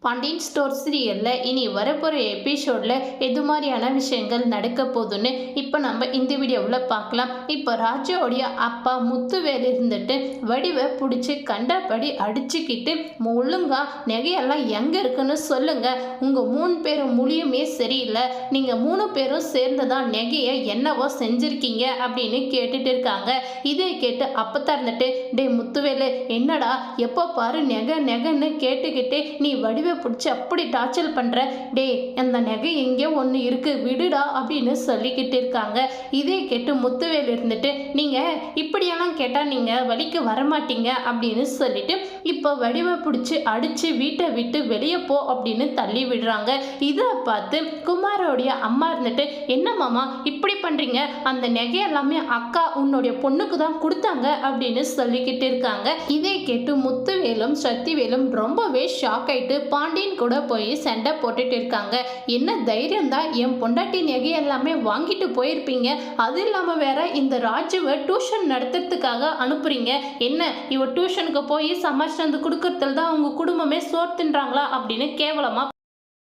Pandian store சீரியல்ல இனி வரப்போற எபிசோட்ல எது மாதிரியான விஷயங்கள் நடக்க போகுதுன்னு இப்போ நம்ம இந்த வீடியோவில் பார்க்கலாம். இப்போ ராஜாவுடைய அப்பா முத்துவேல் இருந்துட்டு வடிவை பிடிச்சி கண்டபடி அடிச்சுக்கிட்டு ஒழுங்கா நகையெல்லாம் எங்க இருக்குன்னு சொல்லுங்க, உங்க 3 பேரும் மொழியுமே சரியில்லை, நீங்க 3 பேரும் சேர்ந்துதான் நகையை என்னவோ செஞ்சிருக்கீங்க அப்படின்னு கேட்டுட்டு இருக்காங்க. இதை கேட்டு அப்பத்தான் இருந்துட்டு, டே முத்துவேலு, என்னடா எப்போ பாரு நெகை நெகைன்னு கேட்டுக்கிட்டு நீ வடிவை பிடிச்சி அப்படி டார்ச்சல் பண்ற, டே அந்த நகை எங்கேயோ ஒன்று இருக்கு விடுடா அப்படின்னு சொல்லிக்கிட்டு இருக்காங்க. இதே கேட்டு முத்துவேல் இருந்துட்டு, நீங்க இப்படியெல்லாம் கேட்டா நீங்க வழிக்கு வரமாட்டீங்க அப்படின்னு சொல்லிட்டு இப்போ வடிவை பிடிச்சி அடிச்சு வீட்டை விட்டு வெளியே போ அப்படின்னு தள்ளி விடுறாங்க. இதை பார்த்து குமாரோடைய அம்மா இருந்துட்டு, என்ன மாமா இப்படி பண்றீங்க, அந்த நகை எல்லாமே அக்கா உன்னுடைய பொண்ணுக்கு தான் கொடுத்தாங்க அப்படின்னு சொல்லிக்கிட்டு இருக்காங்க. இதை கேட்டு முத்துவேலும் சக்திவேலும் ரொம்பவே ஷாக் ஆயிட்டு பாண்டியன் கூட போய் சண்டை போட்டுட்டு இருக்காங்க. என்ன தைரியம் தான் என் பொண்டாட்டி நகை எல்லாமே வாங்கிட்டு போயிருப்பீங்க, அது இல்லாம வேற இந்த ராஜுவை டியூஷன் நடத்துறதுக்காக அனுப்புறீங்க, என்ன இவ டியூஷனுக்கு போய் சமாளிச்சு வந்து கொடுக்கறதுல தான் உங்க குடும்பமே சோர்த்துன்றாங்களா அப்படின்னு கேவலமா